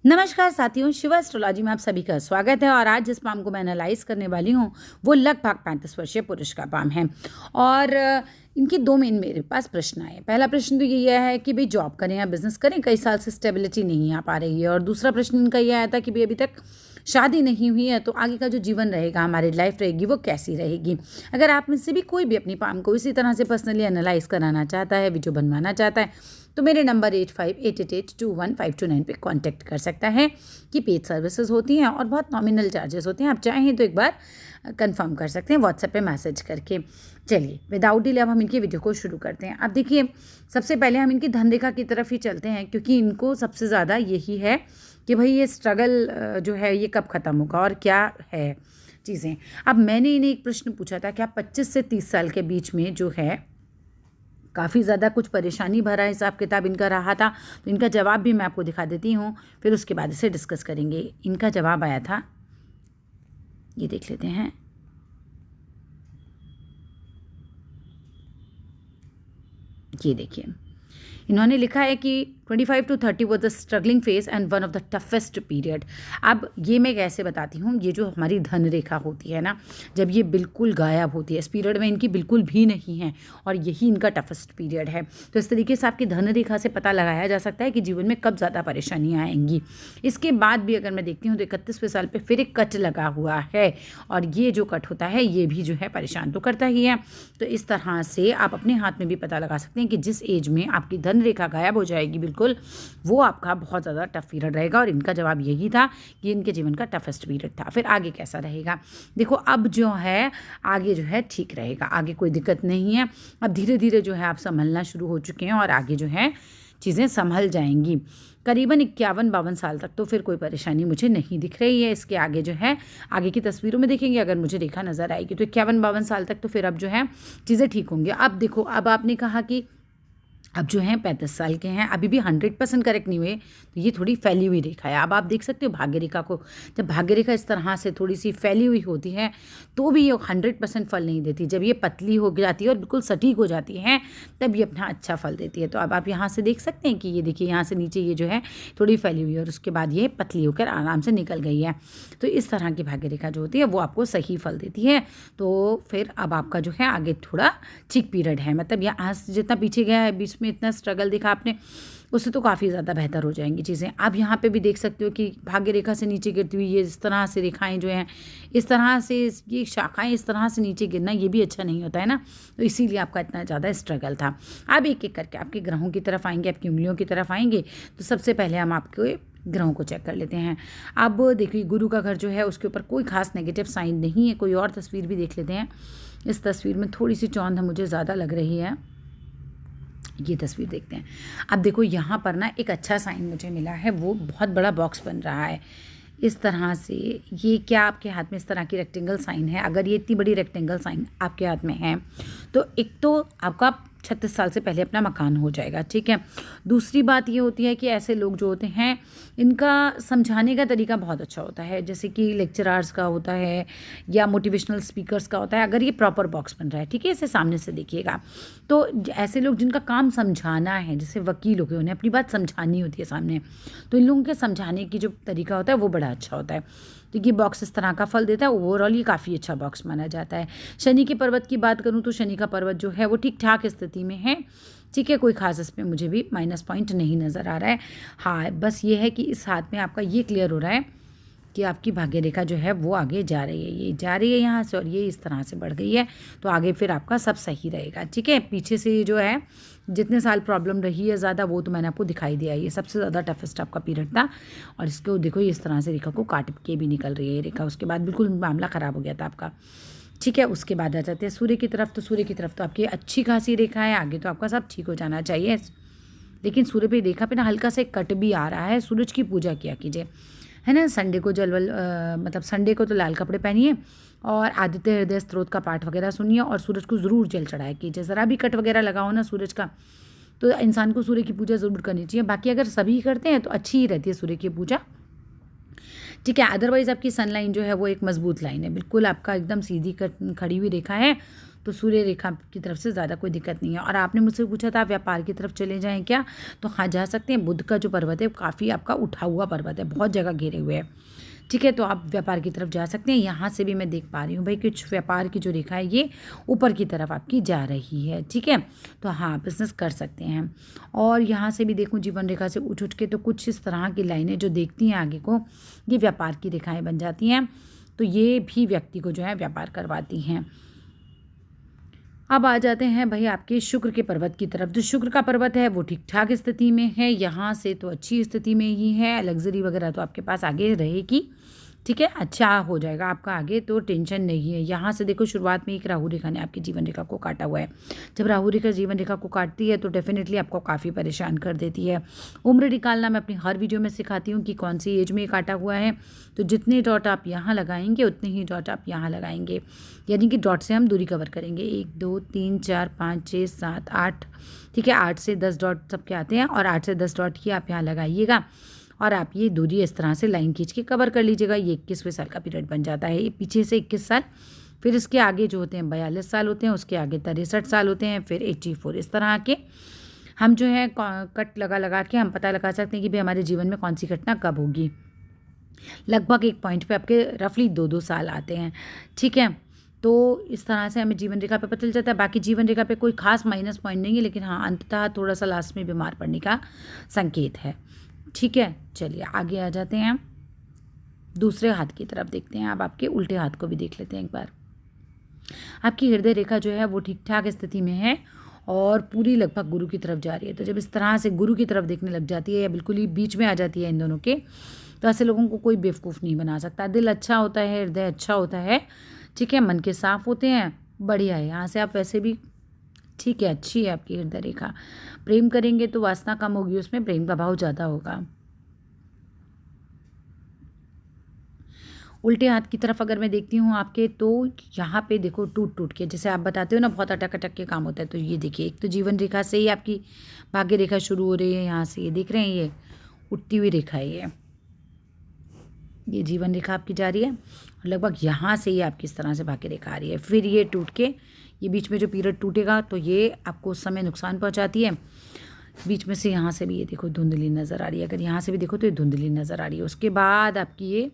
नमस्कार साथियों, शिवा एस्ट्रोलॉजी में आप सभी का स्वागत है। और आज जिस पाम को मैं एनालाइज करने वाली हूँ वो लगभग 35 वर्षीय पुरुष का पाम है। और इनके दो मेन मेरे पास प्रश्न आए। पहला प्रश्न तो ये है कि भाई जॉब करें या बिजनेस करें, कई साल से स्टेबिलिटी नहीं आ पा रही है। और दूसरा प्रश्न इनका ये आया था कि भाई अभी तक शादी नहीं हुई है तो आगे का जो जीवन रहेगा, हमारी लाइफ रहेगी, वो कैसी रहेगी। अगर आप में से भी कोई भी अपनी पाम को इसी तरह से पर्सनली एनालाइज कराना चाहता है, वीडियो बनवाना चाहता है, तो मेरे नंबर 8588821529 पे कांटेक्ट कर सकता है। कि पेड सर्विसेज होती हैं और बहुत नॉमिनल चार्जेस होते हैं। आप चाहें तो एक बार कंफर्म कर सकते हैं व्हाट्सएप पे मैसेज करके। चलिए विदाउट डिले अब हम इनकी वीडियो को शुरू करते हैं। अब देखिए, सबसे पहले हम इनकी धन रेखा की तरफ ही चलते हैं, क्योंकि इनको सबसे ज़्यादा यही है कि भाई ये स्ट्रगल जो है ये कब ख़त्म होगा और क्या है चीज़ें। अब मैंने इन्हें एक प्रश्न पूछा था, क्या 25 से 30 साल के बीच में जो है काफ़ी ज़्यादा कुछ परेशानी भरा हिसाब किताब इनका रहा था। तो इनका जवाब भी मैं आपको दिखा देती हूँ, फिर उसके बाद इसे डिस्कस करेंगे। इनका जवाब आया था, ये देख लेते हैं। ये देखिए, इन्होंने लिखा है कि 25 to 30 was the struggling phase and one of the toughest period. अब ये मैं कैसे बताती हूँ, ये जो हमारी धन रेखा होती है ना, जब ये बिल्कुल गायब होती है, इस पीरियड में इनकी बिल्कुल भी नहीं है और यही इनका टफेस्ट पीरियड है। तो इस तरीके से आपकी धन रेखा से पता लगाया जा सकता है कि जीवन में कब ज़्यादा परेशानियाँ आएंगी। इसके बाद भी अगर मैं देखती हूँ तो 31वें साल पर फिर एक कट लगा हुआ है, और ये जो कट होता है ये भी जो है परेशान तो करता ही है। तो इस तरह से आप अपने हाथ में भी पता लगा सकते हैं कि जिस एज में आपकी धन रेखा गायब हो जाएगी बिल्कुल, वो आपका बहुत ज़्यादा टफ पीरियड रहेगा। और इनका जवाब यही था कि इनके जीवन का टफेस्ट पीरियड था। फिर आगे कैसा रहेगा, देखो अब जो है आगे जो है ठीक रहेगा, आगे कोई दिक्कत नहीं है। अब धीरे धीरे जो है आप संभलना शुरू हो चुके हैं और आगे जो है चीज़ें संभल जाएंगी। करीबन 51-52 साल तक तो फिर कोई परेशानी मुझे नहीं दिख रही है। इसके आगे जो है आगे की तस्वीरों में देखेंगे, अगर मुझे रेखा नज़र आएगी तो 51-52 साल तक तो फिर अब जो है चीज़ें ठीक होंगी। अब देखो, अब आपने कहा कि अब जो हैं 35 साल के हैं, अभी भी 100% करेक्ट नहीं हुए, तो ये थोड़ी फैली हुई रेखा है। अब आप देख सकते हो भाग्य रेखा को, जब भाग्य रेखा इस तरह से थोड़ी सी फैली हुई होती है तो भी ये 100% फल नहीं देती। जब ये पतली हो जाती है और बिल्कुल सटीक हो जाती है तब ये अपना अच्छा फल देती है। तो अब आप यहाँ से देख सकते हैं कि ये देखिए, यहाँ से नीचे ये जो है थोड़ी फैली हुई है और उसके बाद ये पतली होकर आराम से निकल गई है। तो इस तरह की भाग्य रेखा जो होती है वो आपको सही फल देती है। तो फिर अब आपका जो है आगे थोड़ा ठीक पीरियड है, मतलब यहाँ से जितना पीछे गया है, बीच में इतना स्ट्रगल दिखा आपने, उससे तो काफ़ी ज़्यादा बेहतर हो जाएंगी चीज़ें। आप यहाँ पे भी देख सकते हो कि भाग्य रेखा से नीचे गिरती हुई ये इस तरह से रेखाएं जो हैं, इस तरह से ये शाखाएं इस तरह से नीचे गिरना, ये भी अच्छा नहीं होता है ना। तो इसीलिए आपका इतना ज़्यादा स्ट्रगल था। अब एक एक करके आपके ग्रहों की तरफ आएंगे, आपकी उंगलियों की तरफ आएंगे। तो सबसे पहले हम आपके ग्रहों को चेक कर लेते हैं। अब देखिए, गुरु का घर जो है उसके ऊपर कोई खास नेगेटिव साइन नहीं है। कोई और तस्वीर भी देख लेते हैं। इस तस्वीर में थोड़ी सी चौंध मुझे ज़्यादा लग रही है, ये तस्वीर देखते हैं। अब देखो, यहाँ पर ना एक अच्छा साइन मुझे मिला है, वो बहुत बड़ा बॉक्स बन रहा है इस तरह से। ये क्या आपके हाथ में इस तरह की रेक्टेंगल साइन है? अगर ये इतनी बड़ी रेक्टेंगल साइन आपके हाथ में है तो एक तो आपका 36 साल से पहले अपना मकान हो जाएगा, ठीक है। दूसरी बात ये होती है कि ऐसे लोग जो होते हैं इनका समझाने का तरीका बहुत अच्छा होता है, जैसे कि लेक्चरर्स का होता है या मोटिवेशनल स्पीकर्स का होता है। अगर ये प्रॉपर बॉक्स बन रहा है, ठीक है, इसे सामने से देखिएगा, तो ऐसे लोग जिनका काम समझाना है, जैसे वकील हो गए, उन्हें अपनी बात समझानी होती है सामने, तो इन लोगों के समझाने की जो तरीका होता है वो बड़ा अच्छा होता है। तो ये बॉक्स इस तरह का फल देता है। ओवरऑल ये काफ़ी अच्छा बॉक्स माना जाता है। शनि के पर्वत की बात करूँ तो शनि का पर्वत जो है वो ठीक ठाक स्थिति में है, ठीक है। कोई खास इसमें मुझे भी माइनस पॉइंट नहीं नज़र आ रहा है। हाँ, बस ये है कि इस हाथ में आपका ये क्लियर हो रहा है कि आपकी भाग्य रेखा जो है वो आगे जा रही है, ये जा रही है यहाँ से और ये इस तरह से बढ़ गई है। तो आगे फिर आपका सब सही रहेगा, ठीक है। पीछे से ये जो है जितने साल प्रॉब्लम रही है ज़्यादा, वो तो मैंने आपको दिखाई दिया। ये सबसे ज़्यादा टफेस्ट आपका पीरियड था। और इसको देखो, ये इस तरह से रेखा को काट के भी निकल रही है ये रेखा, उसके बाद बिल्कुल मामला ख़राब हो गया था आपका, ठीक है। उसके बाद आ जाते हैं सूर्य की तरफ। तो सूर्य की तरफ तो आपकी अच्छी खासी रेखा है, आगे तो आपका सब ठीक हो जाना चाहिए। लेकिन सूर्य पे रेखा पे ना हल्का सा कट भी आ रहा है। सूरज की पूजा किया कीजिए, है ना। संडे को मतलब संडे को तो लाल कपड़े पहनिए और आदित्य हृदय स्त्रोत का पाठ वगैरह सुनिए और सूरज को ज़रूर जल चढ़ाया कीजिए। ज़रा भी कट वगैरह लगाओ ना सूरज का, तो इंसान को सूर्य की पूजा ज़रूर करनी चाहिए। बाकी अगर सभी करते हैं तो अच्छी ही रहती है सूर्य की पूजा, ठीक है। अदरवाइज़ आपकी सन लाइन जो है वो एक मजबूत लाइन है, बिल्कुल आपका एकदम सीधी खड़ी हुई रेखा है। तो सूर्य रेखा की तरफ से ज़्यादा कोई दिक्कत नहीं है। और आपने मुझसे पूछा था आप व्यापार की तरफ चले जाएँ क्या, तो हाँ जा सकते हैं। बुध का जो पर्वत है काफ़ी आपका उठा हुआ पर्वत है, बहुत जगह घेरे हुए है, ठीक है। तो आप व्यापार की तरफ जा सकते हैं। यहाँ से भी मैं देख पा रही हूँ भाई कुछ व्यापार की जो रेखा है ये ऊपर की तरफ आपकी जा रही है, ठीक है। तो हाँ बिज़नेस कर सकते हैं। और यहाँ से भी देखूँ जीवन रेखा से उठ के तो कुछ इस तरह की लाइनें जो देखती हैं आगे को, ये व्यापार की रेखाएं बन जाती हैं। तो ये भी व्यक्ति को जो है व्यापार करवाती हैं। अब आ जाते हैं भाई आपके शुक्र के पर्वत की तरफ। जो शुक्र का पर्वत है वो ठीक ठाक स्थिति में है, यहाँ से तो अच्छी स्थिति में ही है। लग्जरी वगैरह तो आपके पास आगे रहेगी, ठीक है, अच्छा हो जाएगा आपका आगे, तो टेंशन नहीं है। यहाँ से देखो शुरुआत में एक राहु रेखा ने आपकी जीवन रेखा को काटा हुआ है। जब राहु रेखा जीवन रेखा को काटती है तो डेफिनेटली आपको काफ़ी परेशान कर देती है। उम्र निकालना मैं अपनी हर वीडियो में सिखाती हूँ कि कौन सी एज में ये काटा हुआ है। तो जितने डॉट आप यहाँ लगाएंगे उतने ही डॉट आप यहाँ लगाएंगे, यानी कि डॉट से हम दूरी कवर करेंगे। 1 2 3 4 5 6 7 8, ठीक है, 8 से 10 डॉट सबके आते हैं और 8 से 10 डॉट ही आप यहाँ लगाइएगा और आप ये दूरी इस तरह से लाइन खींच के कवर कर लीजिएगा। ये 21वें साल का पीरियड बन जाता है। ये पीछे से 21 साल, फिर इसके आगे जो होते हैं 42 साल होते हैं, उसके आगे 63 साल होते हैं, फिर 84। इस तरह के हम जो है कट लगा के हम पता लगा सकते हैं कि भाई हमारे जीवन में कौन सी घटना कब होगी। लगभग एक पॉइंट पे आपके रफली 2-2 साल आते हैं, ठीक है। तो इस तरह से हमें जीवन रेखा पे पता चल जाता है। बाकी जीवन रेखा पे कोई खास माइनस पॉइंट नहीं है, लेकिन हाँ अंततः थोड़ा सा लास्ट में बीमार पड़ने का संकेत है, ठीक है। चलिए आगे आ जाते हैं, दूसरे हाथ की तरफ देखते हैं। अब आपके उल्टे हाथ को भी देख लेते हैं एक बार। आपकी हृदय रेखा जो है वो ठीक ठाक स्थिति में है और पूरी लगभग गुरु की तरफ जा रही है। तो जब इस तरह से गुरु की तरफ देखने लग जाती है या बिल्कुल ही बीच में आ जाती है इन दोनों के, तो ऐसे लोगों को कोई बेवकूफ़ नहीं बना सकता। दिल अच्छा होता है, हृदय अच्छा होता है, ठीक है, मन के साफ होते हैं, बढ़िया है। यहाँ से आप वैसे भी ठीक है, अच्छी है आपकी हृदय रेखा। प्रेम करेंगे तो वासना कम होगी, उसमें प्रेम का भाव ज़्यादा होगा। उल्टे हाथ की तरफ अगर मैं देखती हूँ आपके, तो यहाँ पे देखो टूट के, जैसे आप बताते हो ना बहुत अटक के काम होता है, तो ये देखिए एक तो जीवन रेखा से ही आपकी भाग्य रेखा शुरू हो रही है। यहाँ से ये देख रहे हैं, ये उठती हुई रेखा है, ये जीवन रेखा आपकी जा रही है और लगभग यहाँ से ही आपकी इस तरह से भाग्य रेखा आ रही है। फिर ये टूट के, ये बीच में जो पीरियड टूटेगा तो ये आपको उस समय नुकसान पहुँचाती है। बीच में से यहाँ से भी ये देखो धुंधली नज़र आ रही है, अगर यहाँ से भी देखो तो ये धुंधली नज़र आ रही है। उसके बाद आपकी ये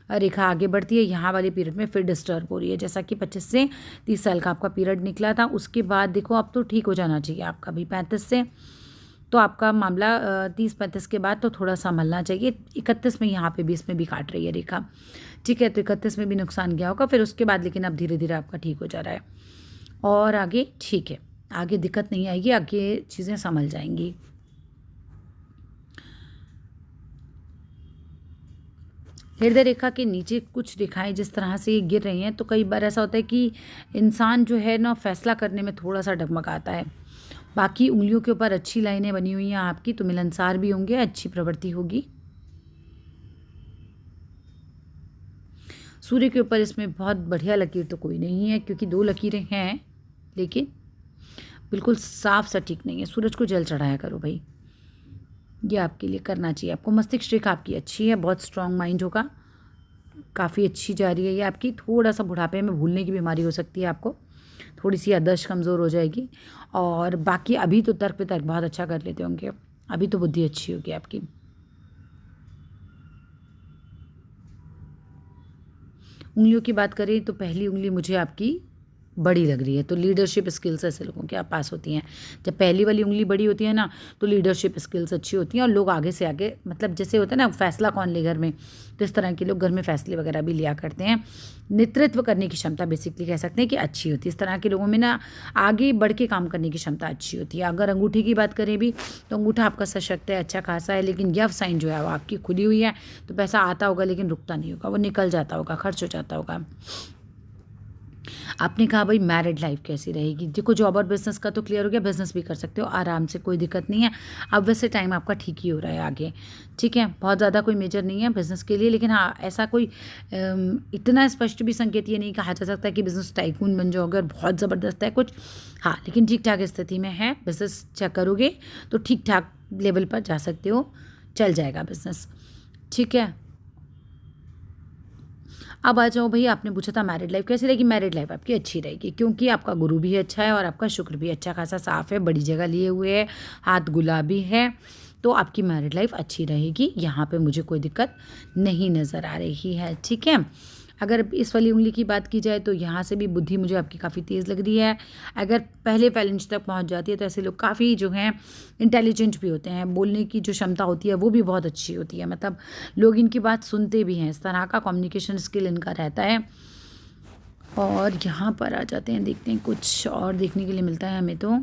रेखा आगे बढ़ती है, यहाँ वाले पीरियड में फिर डिस्टर्ब हो रही है। जैसा कि 25 से 30 साल का आपका पीरियड निकला था, उसके बाद देखो अब तो ठीक हो जाना चाहिए आपका भी 35 से, तो आपका मामला 30-35 के बाद तो थोड़ा संभलना चाहिए। 31 में यहाँ पे भी इसमें भी काट रही है रेखा, ठीक है, तो 31 में भी नुकसान गया होगा, फिर उसके बाद लेकिन अब धीरे धीरे आपका ठीक हो जा रहा है और आगे ठीक है, आगे दिक्कत नहीं आएगी, आगे चीज़ें संभल जाएंगी। हृदय रेखा के नीचे कुछ रेखाएं जिस तरह से ये गिर रही हैं, तो कई बार ऐसा होता है कि इंसान जो है ना फैसला करने में थोड़ा सा डगमगाता है। बाकी उंगलियों के ऊपर अच्छी लाइनें बनी हुई हैं आपकी, तो मिलनसार भी होंगे, अच्छी प्रवृत्ति होगी। सूर्य के ऊपर इसमें बहुत बढ़िया लकीर तो कोई नहीं है, क्योंकि 2 लकीरें हैं लेकिन बिल्कुल साफ सटीक नहीं है। सूरज को जल चढ़ाया करो भाई, ये आपके लिए करना चाहिए आपको। मस्तिष्क रेखा आपकी अच्छी है, बहुत स्ट्रांग माइंड होगा, काफ़ी अच्छी जा रही है ये आपकी। थोड़ा सा बुढ़ापे में भूलने की बीमारी हो सकती है आपको, थोड़ी सी याददाश्त कमज़ोर हो जाएगी। और बाकी अभी तो तर्क पे तर्क बहुत अच्छा कर लेते होंगे, अभी तो बुद्धि अच्छी होगी आपकी। उंगलियों की बात करें तो पहली उंगली मुझे आपकी बड़ी लग रही है, तो लीडरशिप स्किल्स ऐसे लोगों के पास होती हैं। जब पहली वाली उंगली बड़ी होती है ना, तो लीडरशिप स्किल्स अच्छी होती हैं और लोग आगे से आगे, मतलब जैसे होता है ना फैसला कौन ले घर में, तो इस तरह के लोग घर में फैसले वगैरह भी लिया करते हैं। नेतृत्व करने की क्षमता बेसिकली कह सकते हैं कि अच्छी होती है। इस तरह के लोगों में ना आगे बढ़ के काम करने की क्षमता अच्छी होती है। अगर अंगूठे की बात करें भी, तो अंगूठा आपका सशक्त है, अच्छा खासा है, लेकिन यव साइन जो है वो आपकी खुली हुई है, तो पैसा आता होगा लेकिन रुकता नहीं होगा, वो निकल जाता होगा, खर्च हो जाता होगा। आपने कहा भाई मैरिड लाइफ कैसी रहेगी, देखो जॉब और बिजनेस का तो क्लियर हो गया, बिजनेस भी कर सकते हो आराम से, कोई दिक्कत नहीं है। अब वैसे टाइम आपका ठीक ही हो रहा है आगे, ठीक है, बहुत ज़्यादा कोई मेजर नहीं है बिजनेस के लिए। लेकिन हाँ ऐसा कोई इतना स्पष्ट भी संकेत ये नहीं कहा जा सकता कि बिजनेस टाइकून बन जाओगे और बहुत ज़बरदस्त है कुछ, हाँ, लेकिन ठीक ठाक स्थिति में है। बिजनेस चेक करोगे तो ठीक ठाक लेवल पर जा सकते हो, चल जाएगा बिजनेस, ठीक है। अब आ जाओ भई, आपने पूछा था मैरिड लाइफ कैसी रहेगी। मैरिड लाइफ आपकी अच्छी रहेगी क्योंकि आपका गुरु भी अच्छा है और आपका शुक्र भी अच्छा खासा साफ़ है, बड़ी जगह लिए हुए है, हाथ गुलाबी है, तो आपकी मैरिड लाइफ अच्छी रहेगी। यहाँ पे मुझे कोई दिक्कत नहीं नज़र आ रही है, ठीक है। अगर इस वाली उंगली की बात की जाए तो यहाँ से भी बुद्धि मुझे आपकी काफ़ी तेज़ लग रही है। अगर पहले फैलेंज तक पहुँच जाती है तो ऐसे लोग काफ़ी जो हैं इंटेलिजेंट भी होते हैं, बोलने की जो क्षमता होती है वो भी बहुत अच्छी होती है, मतलब लोग इनकी बात सुनते भी हैं, इस तरह का कम्युनिकेशन स्किल इनका रहता है। और यहाँ पर आ जाते हैं, देखते हैं कुछ और देखने के लिए मिलता है हमें तो।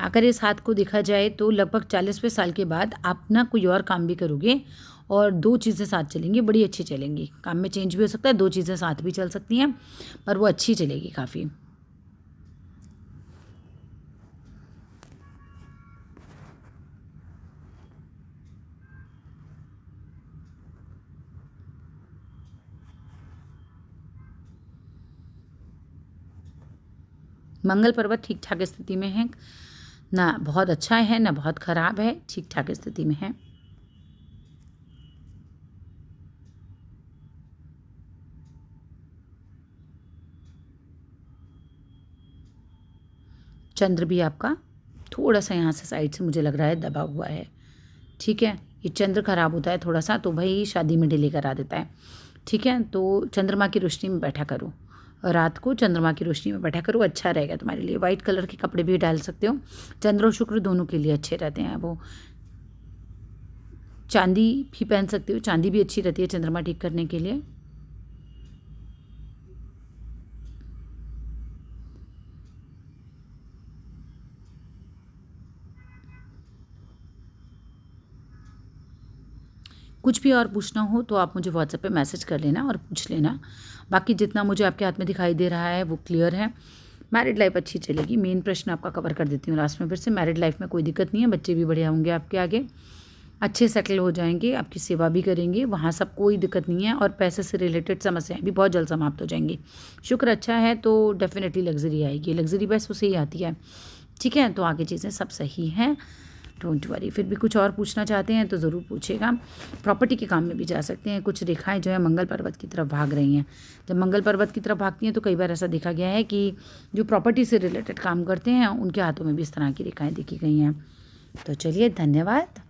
अगर इस हाथ को देखा जाए तो लगभग 40वें साल के बाद आप ना कोई और काम भी करोगे और 2 चीज़ें साथ चलेंगी, बड़ी अच्छी चलेंगी। काम में चेंज भी हो सकता है, 2 चीज़ें साथ भी चल सकती हैं, पर वो अच्छी चलेगी काफ़ी। मंगल पर्वत ठीक-ठाक स्थिति में है, ना बहुत अच्छा है, ना बहुत ख़राब है, ठीक-ठाक स्थिति में है। चंद्र भी आपका थोड़ा-सा यहाँ से साइड से मुझे लग रहा है दबा हुआ है, ठीक है। ये चंद्र खराब होता है थोड़ा-सा तो भाई शादी में डिले करा देता है, ठीक है। तो चंद्रमा की रोशनी में बैठा करो, रात को चंद्रमा की रोशनी में बैठा करो, अच्छा रहेगा तुम्हारे लिए। वाइट कलर के कपड़े भी डाल सकते हो, चंद्र और शुक्र दोनों के लिए अच्छे रहते हैं वो। चांदी भी पहन सकते हो, चांदी भी अच्छी रहती है चंद्रमा ठीक करने के लिए। कुछ भी और पूछना हो तो आप मुझे व्हाट्सएप पे मैसेज कर लेना और पूछ लेना। बाकी जितना मुझे आपके हाथ में दिखाई दे रहा है वो क्लियर है। मैरिड लाइफ अच्छी चलेगी, मेन प्रश्न आपका कवर कर देती हूँ लास्ट में फिर से। मैरिड लाइफ में कोई दिक्कत नहीं है, बच्चे भी बढ़िया होंगे आपके आगे, अच्छे सेटल हो जाएंगे, आपकी सेवा भी करेंगे, वहाँ सब कोई दिक्कत नहीं है। और पैसे से रिलेटेड समस्याएं भी बहुत जल्द समाप्त हो जाएंगी। शुक्र अच्छा है तो डेफिनेटली लग्जरी आएगी, लग्जरी बस उसे ही आती है, ठीक है। तो आगे चीज़ें सब सही हैं, डोंट वरी। फिर भी कुछ और पूछना चाहते हैं तो ज़रूर पूछेगा। प्रॉपर्टी के काम में भी जा सकते हैं। कुछ रेखाएं जो है मंगल पर्वत की तरफ भाग रही हैं। जब मंगल पर्वत की तरफ भागती हैं तो कई बार ऐसा देखा गया है कि जो प्रॉपर्टी से रिलेटेड काम करते हैं उनके हाथों में भी इस तरह की रेखाएं देखी गई हैं। तो चलिए, धन्यवाद।